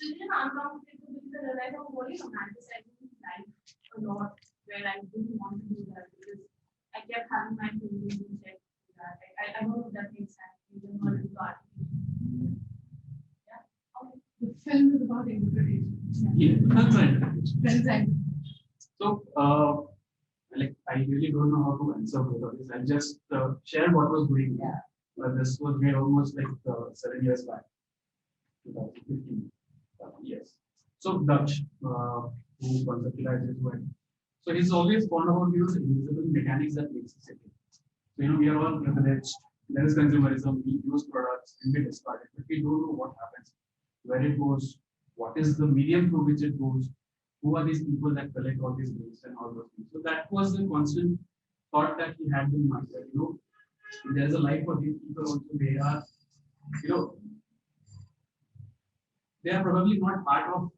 didn't uncomfortable because I realized I was only romanticizing life a lot, where I didn't want to do that because I kept having my feelings in check. I don't know if that makes sense. You don't know regard. Yeah. Okay. The film is about interpretation. Yeah, that's right. That's right. So, like, I really don't know how to answer both of this. I just share what was going on. Yeah. This was made almost like 7 years back, 2015. Yes. So Dutch, who conceptualized this word. So he's always fond about the invisible mechanics that makes us second. So we are all privileged. There is consumerism. We use products and we discard it, but we don't know what happens, where it goes, what is the medium through which it goes, who are these people that collect all these waste and all those things. So that was the constant thought that he had in mind. That there's a life for these people also. They are, they are probably not part of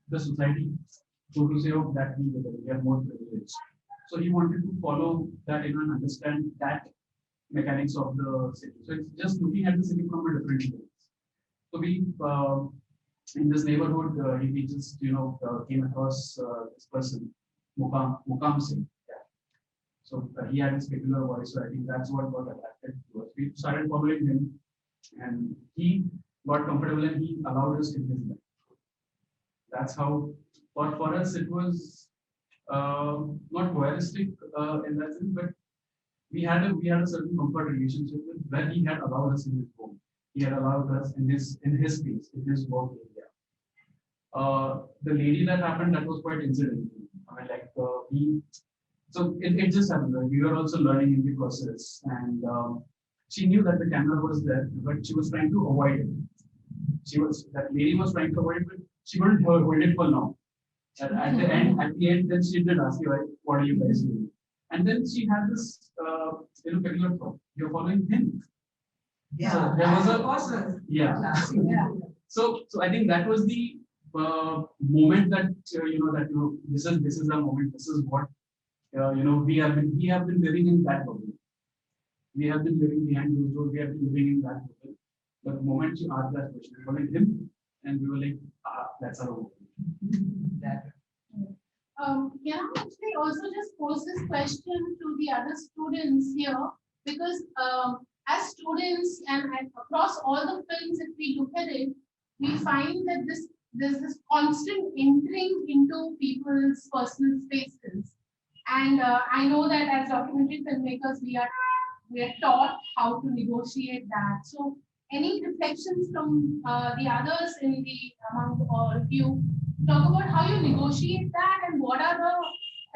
the society, so to say, of that we are more privileged. So he wanted to follow that and understand that mechanics of the city. So it's just looking at the city from a different lens. So we, in this neighborhood, he just, came across this person, Mukam Singh. Yeah. So he had this particular voice, so I think that's what got attracted to us. We started following him, and he got comfortable and he allowed us in his life. That's how, for us, it was not voyeuristic in that sense, but we had a certain comfort relationship with where he had allowed us in his home. He had allowed us in his space, in his work area. The lady that happened, that was quite incidental. I mean, like so it just happened. Right? We were also learning in the process, and she knew that the camera was there, but she was trying to avoid it. That lady was trying to avoid it, but she couldn't hold it for long. At the end, then she did ask you, "What are you guys doing?" And then she had this, particular thought. You're following him. Yeah, so there was a person. Yeah. Yeah. So I think that was the moment that this is the moment. This is what we have been living in that bubble. We have been living behind those doors. We have been living in that bubble. But the moment she asked that question, we following him, and we were like, that's our home. Can I actually also just pose this question to the other students here? Because as students and across all the films, if we look at it, we find that there's this constant entering into people's personal spaces. And I know that as documentary filmmakers, we are taught how to negotiate that. So any reflections from the others among all of you, talk about how you negotiate that and what are the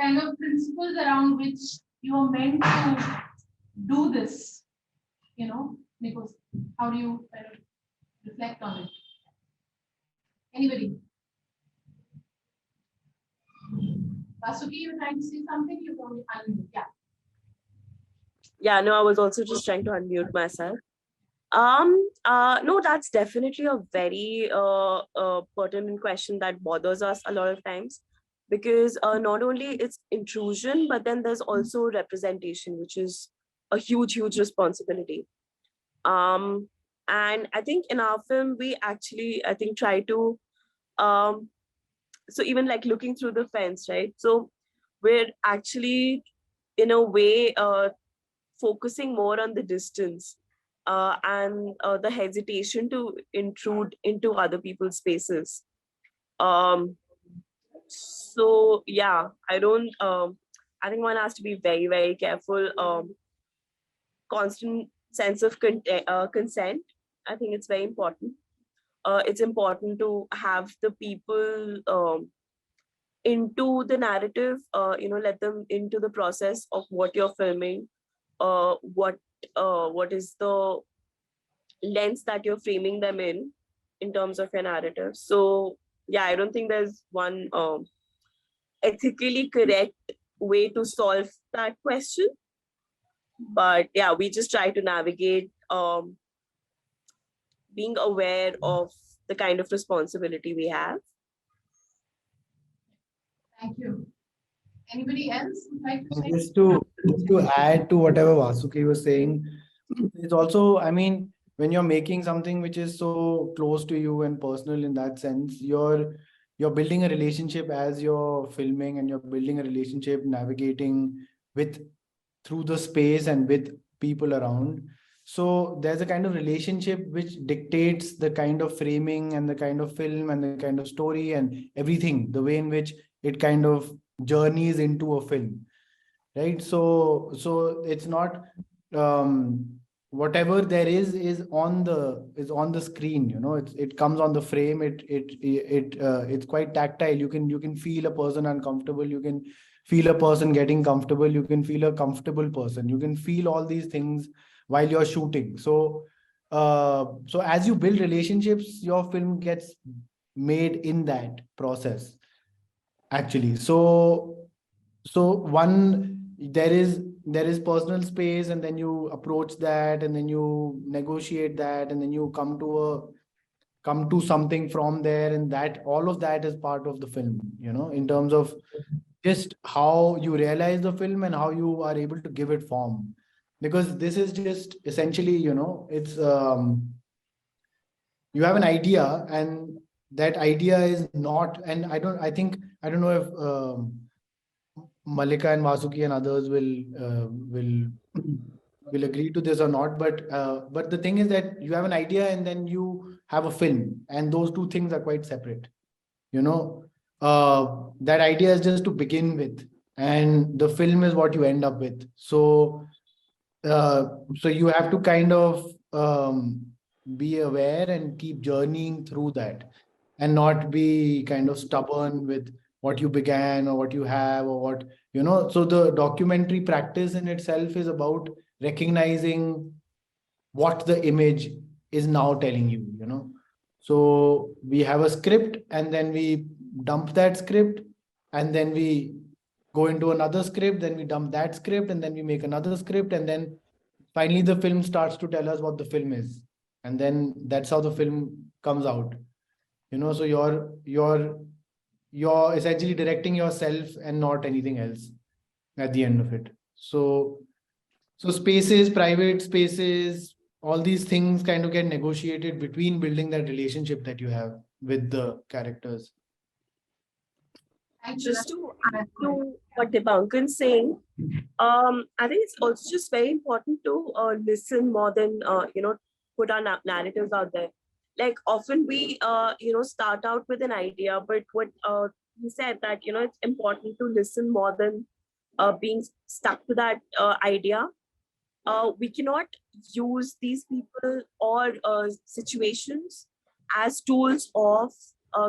kind of principles around which you are meant to do this, negotiate. How do you kind of reflect on it? Anybody? Vasuki, you're trying to say something? You're going to unmute. Yeah. Yeah, no, I was also just trying to unmute myself. No, that's definitely a very pertinent question that bothers us a lot of times, because not only it's intrusion, but then there's also representation, which is a huge responsibility. And I think in our film, we actually, I think, try to, so even like looking through the fence, right? So we're actually, in a way, focusing more on the distance and the hesitation to intrude into other people's spaces. So yeah, I think one has to be very, very careful. Constant sense of consent. I think it's very important. It's important to have the people into the narrative, let them into the process of what you're filming, what is the lens that you're framing them in terms of your narrative. So yeah, I don't think there's one ethically correct way to solve that question. But yeah, we just try to navigate being aware of the kind of responsibility we have. Thank you. Anybody else would like to say? Just to add to whatever Vasuki was saying, it's also, I mean, when you're making something which is so close to you and personal in that sense, you're building a relationship as you're filming, and you're building a relationship navigating with through the space and with people around. So there's a kind of relationship which dictates the kind of framing and the kind of film and the kind of story and everything, the way in which it kind of journeys into a film, right? So it's not, um whatever there is on the screen, it comes on the frame. It's quite tactile. You can feel a person uncomfortable, you can feel a person getting comfortable, you can feel a comfortable person, you can feel all these things while you're shooting. So as you build relationships, your film gets made in that process, actually. So one, there is personal space, and then you approach that, and then you negotiate that, and then you come to something from there, and that all of that is part of the film, in terms of just how you realize the film and how you are able to give it form. Because this is just essentially, it's you have an idea, and that idea is not, and I don't know if Malika and Vasuki and others will agree to this or not. But the thing is that you have an idea, and then you have a film, and those two things are quite separate. You know, that idea is just to begin with, and the film is what you end up with. So you have to kind of be aware and keep journeying through that, and not be kind of stubborn with what you began or what you have or what, so the documentary practice in itself is about recognizing what the image is now telling you. So we have a script, and then we dump that script, and then we go into another script, then we dump that script, and then we make another script, and then finally the film starts to tell us what the film is, and then that's how the film comes out. So you're essentially directing yourself and not anything else at the end of it. So spaces, private spaces, all these things kind of get negotiated between building that relationship that you have with the characters. Just to add to what Dipankar's saying, I think it's also just very important to listen more than put our narratives out there. Like often we start out with an idea, but what he said that it's important to listen more than being stuck to that idea. We cannot use these people or situations as tools of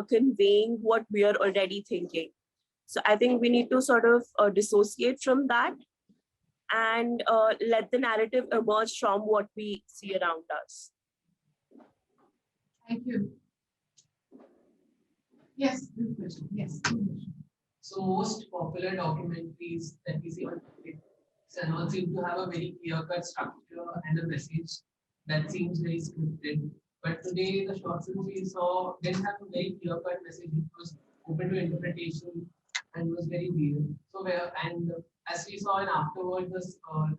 conveying what we are already thinking. So I think we need to sort of dissociate from that and let the narrative emerge from what we see around us. Thank you. Yes, good question. Yes. So most popular documentaries that we see on Netflix seem to have a very clear-cut structure and a message that seems very scripted. But today, the short film we saw didn't have a very clear-cut message. It was open to interpretation and was very real. As we saw in afterward, the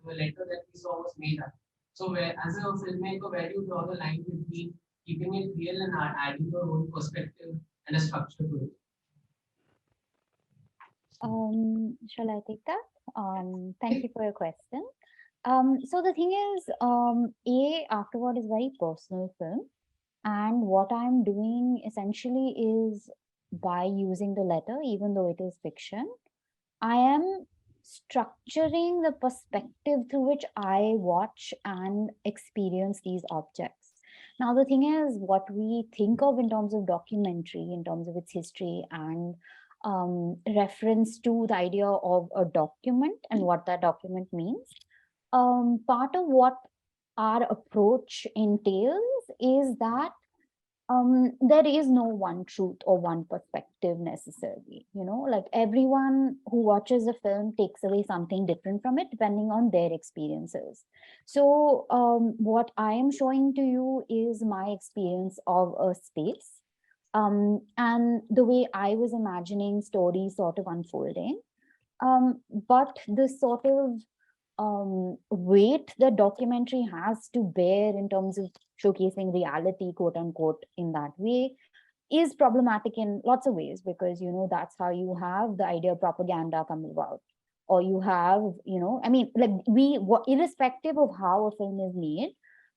letter that we saw was made up. So as a filmmaker, where do you draw the line between keeping it real and adding your own perspective and a structure to it? Shall I take that? Thank you for your question. So the thing is, Afterward is very personal film, and what I'm doing essentially is, by using the letter, even though it is fiction, I am structuring the perspective through which I watch and experience these objects. Now, the thing is, what we think of in terms of documentary, in terms of its history and reference to the idea of a document and what that document means. Part of what our approach entails is that there is no one truth or one perspective necessarily. Like everyone who watches a film takes away something different from it depending on their experiences. So what I am showing to you is my experience of a space. And the way I was imagining stories sort of unfolding. But this sort of weight the documentary has to bear in terms of showcasing reality, quote unquote, in that way is problematic in lots of ways, because that's how you have the idea of propaganda come about, or you have I mean, like, irrespective of how a film is made,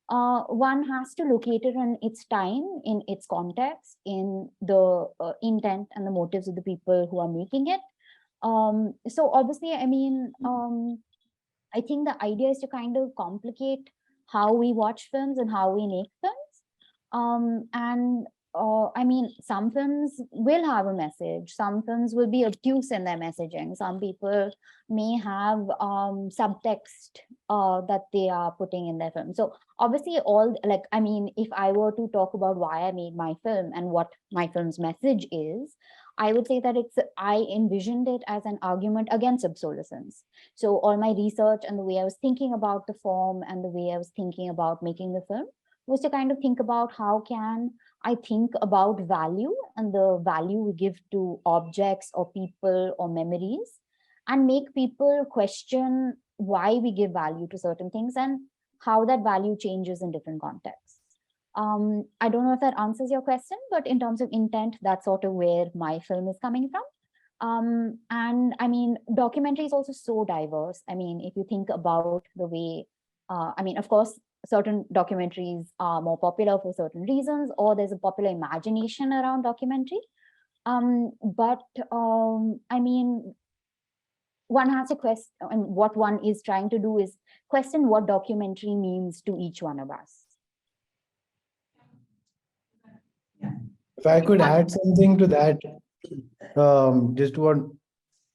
one has to locate it in its time, in its context, in the intent and the motives of the people who are making it. So obviously, I mean, I think the idea is to kind of complicate how we watch films and how we make films. And I mean, some films will have a message. Some films will be obtuse in their messaging. Some people may have subtext that they are putting in their film. So obviously, I mean, if I were to talk about why I made my film and what my film's message is, I would say that I envisioned it as an argument against obsolescence. So all my research and the way I was thinking about the form and the way I was thinking about making the film was to kind of think about how can I think about value and the value we give to objects or people or memories, and make people question why we give value to certain things and how that value changes in different contexts. I don't know if that answers your question, but in terms of intent, that's sort of where my film is coming from. And I mean, documentary is also so diverse. I mean, if you think about the way, I mean, of course, certain documentaries are more popular for certain reasons, or there's a popular imagination around documentary. But I mean, one has to question, and what one is trying to do is question what documentary means to each one of us. If I could add something to that, just what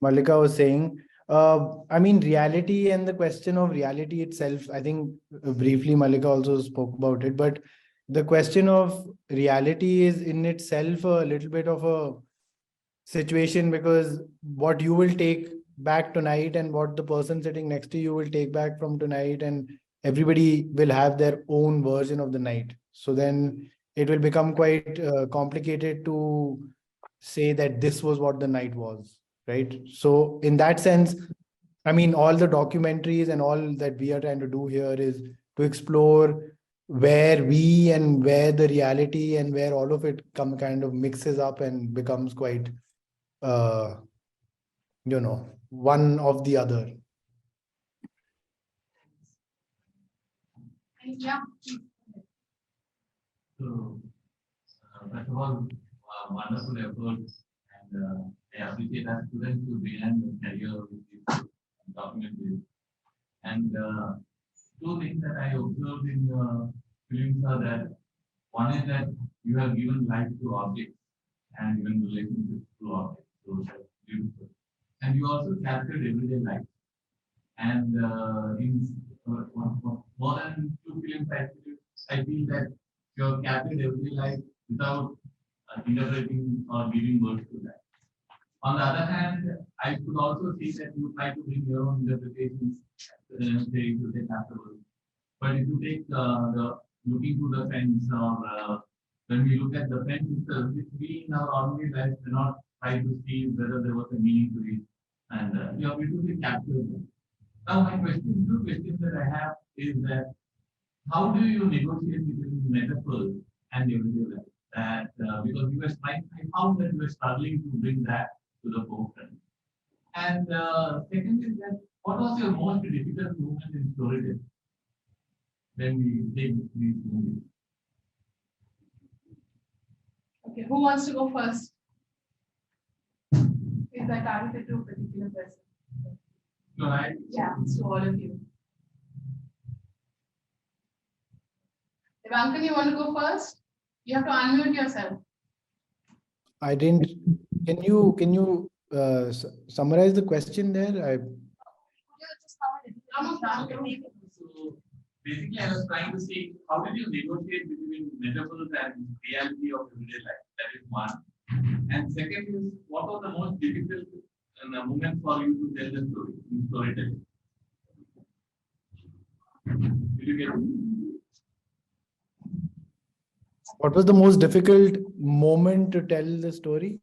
Malika was saying. I mean, reality and the question of reality itself, I think briefly Malika also spoke about it, but the question of reality is in itself a little bit of a situation, because what you will take back tonight and what the person sitting next to you will take back from tonight, and everybody will have their own version of the night. So then it will become quite complicated to say that this was what the night was, right? So in that sense, I mean, all the documentaries and all that we are trying to do here is to explore where we and where the reality and where all of it kind of mixes up and becomes quite one of the other. Yeah. So, first of all, wonderful effort, and I appreciate our students who began the career with this documentary. And two things that I observed in your films are that one is that you have given life to objects and given relationships to objects. So that's beautiful. And you also captured everyday life. And in more than two films, I feel that you have captured everyday life without interpreting or giving words to that. On the other hand, I could also see that you try to bring your own interpretations, say to take afterwards. But if you take the looking to the fence, or when we look at the fence itself, which we in our ordinary life cannot try to see whether there was a meaning to it, and you have beautifully captured them. Now, my two questions that I have is that how do you negotiate between metaphors and everyday life? That because you were I found that you were struggling to bring that to the forefront. And second is that what was your most difficult moment in storytelling when we take these movies? Okay, who wants to go first? Is that targeted to a particular person? No, Yeah, it's to all of you. Ivankan, you want to go first? You have to unmute yourself. I didn't. Can you summarize the question there? So basically, I was trying to see how did you negotiate between metaphors and reality of everyday life? That is one. And second is, what was the most difficult moment for you to tell the story in storytelling? Did you get it? What was the most difficult moment to tell the story?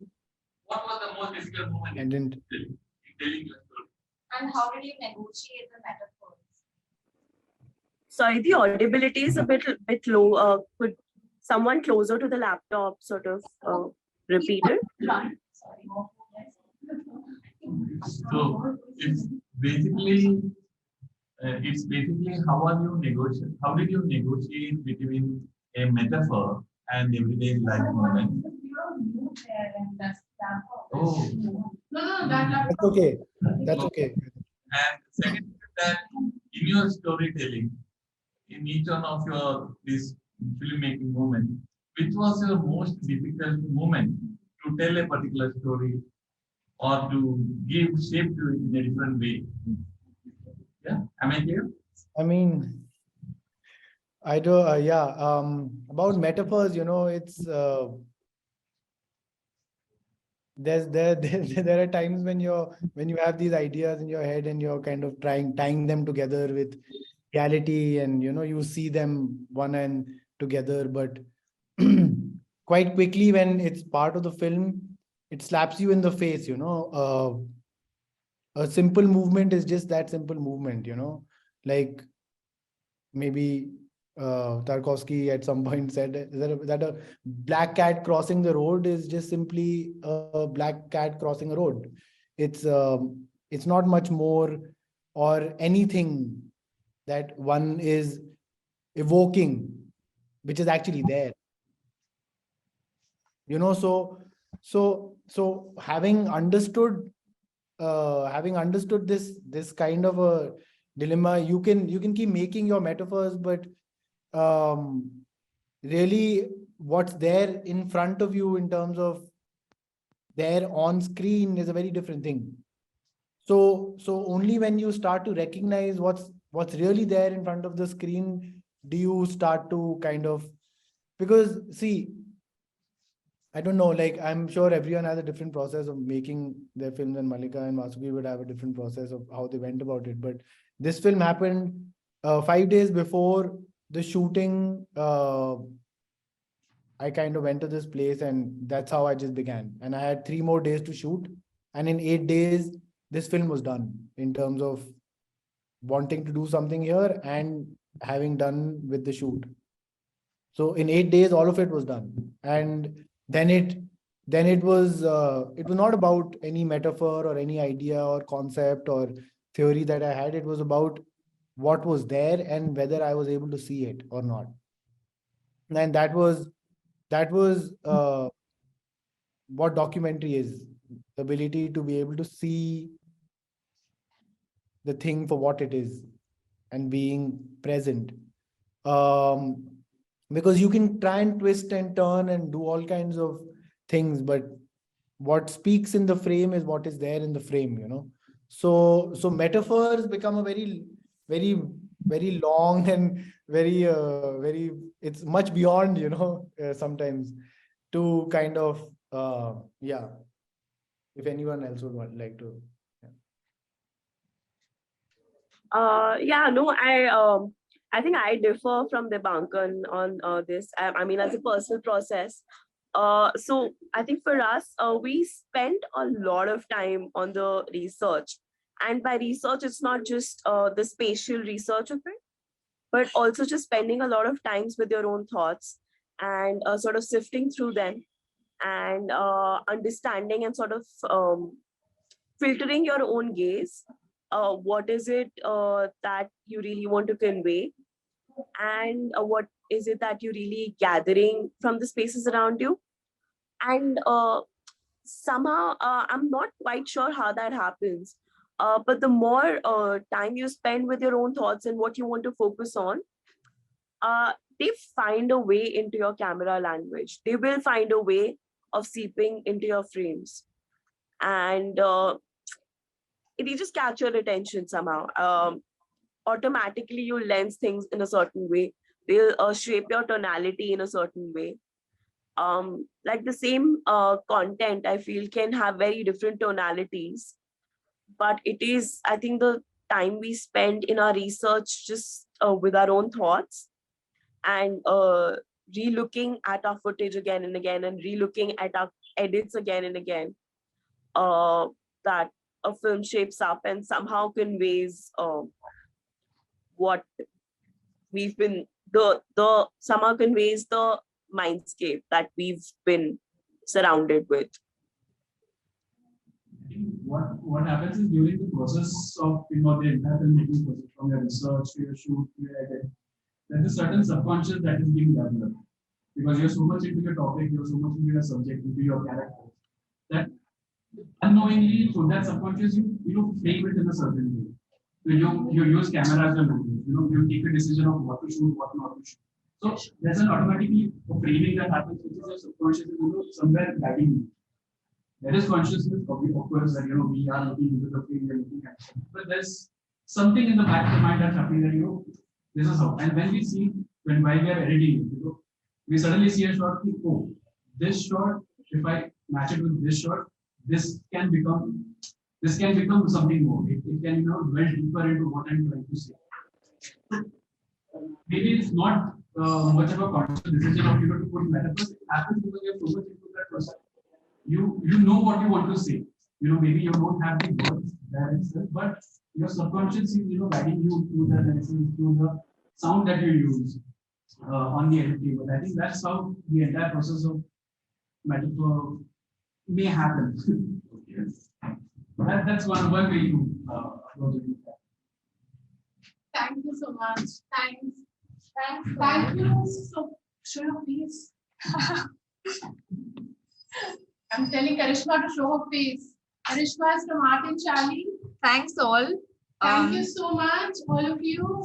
What was the most difficult moment I didn't. in telling your story? And how did you negotiate the metaphors? Sorry, the audibility is a bit low. Could someone closer to the laptop sort of repeat it? Sorry. So it's basically how did you negotiate between a metaphor and everyday life moment? Oh, No, that That's okay. That's okay. and second is that in your storytelling, in each one of your this filmmaking moment, which was your most difficult moment to tell a particular story or to give shape to it in a different way? Yeah, am I clear? I mean, I do, yeah. About metaphors, it's there are times when you have these ideas in your head and you're kind of tying them together with reality, and you see them one and together, but quite quickly when it's part of the film, it slaps you in the face. A simple movement is just that simple movement. Like maybe Tarkovsky at some point said that a black cat crossing the road is just simply a black cat crossing a road. It's not much more or anything that one is evoking, which is actually there. So having understood this kind of a dilemma, you can keep making your metaphors, but um, really what's there in front of you in terms of there on screen is a very different thing. So only when you start to recognize what's really there in front of the screen do you start to kind of, because see, I don't know, like I'm sure everyone has a different process of making their films, and Malika and Vasuki would have a different process of how they went about it. But this film happened 5 days before the shooting. I kind of went to this place, and that's how I just began. And I had 3 more days to shoot. And in 8 days, this film was done in terms of wanting to do something here and having done with the shoot. So in 8 days, all of it was done. And then it was not about any metaphor or any idea or concept or theory that I had. It was about what was there and whether I was able to see it or not. And that was what documentary is: the ability to be able to see the thing for what it is and being present. Um, because you can try and twist and turn and do all kinds of things, but what speaks in the frame is what is there in the frame. So metaphors become a very, very, very long and very, it's much beyond, sometimes to kind of, yeah, if anyone else like to. Yeah, no, I think I differ from Debankan on this. I mean, as a personal process. So I think for us, we spend a lot of time on the research, and by research, it's not just the spatial research of it, but also just spending a lot of times with your own thoughts and sort of sifting through them and understanding and sort of filtering your own gaze. What is it that you really want to convey, and what is it that you're really gathering from the spaces around you? And somehow, I'm not quite sure how that happens. But the more time you spend with your own thoughts and what you want to focus on, they find a way into your camera language. They will find a way of seeping into your frames. And they just catch your attention somehow. Automatically, you lens things in a certain way. They'll shape your tonality in a certain way. Like the same content, I feel, can have very different tonalities, but it is, I think, the time we spend in our research just with our own thoughts and re-looking at our footage again and again and re-looking at our edits again and again, that a film shapes up and somehow conveys what we've been the somehow conveys the mindscape that we've been surrounded with. What happens is during the process of the entire filmmaking process, from your research to your shoot to your edit, there's a certain subconscious that is being developed because you're so much into your topic, you're so much into your subject, into your character, that unknowingly through that subconscious you frame it in a certain way. So you use camera as a language. You take a decision of what to shoot, what not to shoot. So there's an automatically a framing that happens, which is a subconscious, somewhere guiding you. There is consciousness of course that we are looking into the frame, we are looking at it. But there's something in the back of the mind that's happening that this is how. And when we see while we are editing, we suddenly see a shot, oh, this shot, if I match it with this shot, this can become something more. It can dwell deeper into what I'm trying to say. Maybe it's not much of a conscious decision of to put metaphors. It happens because you're so much into that process. You know what you want to say. Maybe you don't have the words there itself, but your subconscious is guiding you through the lenses, through the sound that you use on the edit table. I think that's how the entire process of metaphor may happen. Yes. That's one way to approach it. Thank you so much. Thank you. So, show your face. I'm telling Karishma to show her face. Karishma is from ArtnCharlie. Thanks all. Thank you so much, all of you.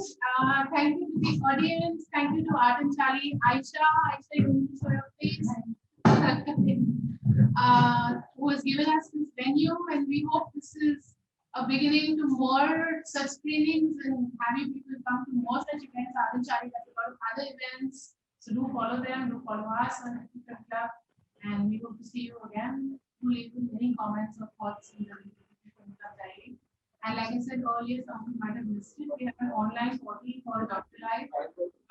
Thank you to the audience. Thank you to ArtnCharlie. Aisha, you need to show your face. Who has given us this venue, and we hope this is a beginning to more such screenings and having people come to more such events. ArtnCharlie has a lot of other events, so do follow them, do follow us on the club, and we hope to see you again. Do leave any comments or thoughts in the club diary. And like I said earlier, some of you might have missed it. We have an online portal called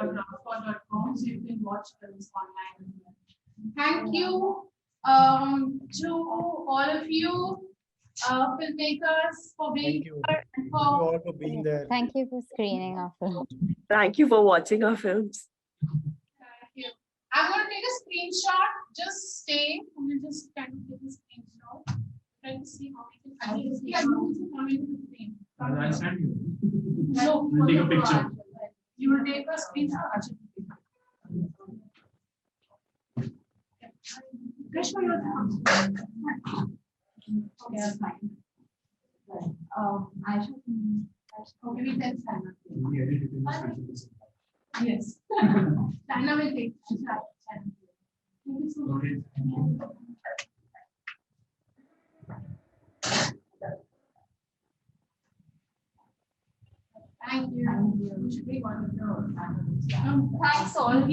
drlive.blogspot.com, so you can watch films online. Thank you to all of you filmmakers for being Thank you. here and Thank you all for being there. Thank you for screening our film. Thank you for watching our films. Thank you. I'm going to take a screenshot. Just stay. We'll just kind of take a screenshot. Try to see how we can. Yeah, come into the screen. I'll send you. No, We'll take a picture. You will take a screenshot. Krishna, you're the okay, that's fine. I should. Okay, we can stand up. We edit it in the special. Yes. China will take. Thank you so much. Okay, thank you. Thank you. We should be one of the. Thanks all. Thank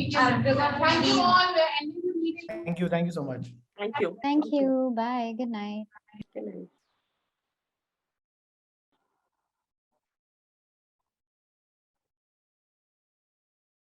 you all. We're ending the meeting. Thank you so much. Thank you. Thank you. Bye. Good night. Good night.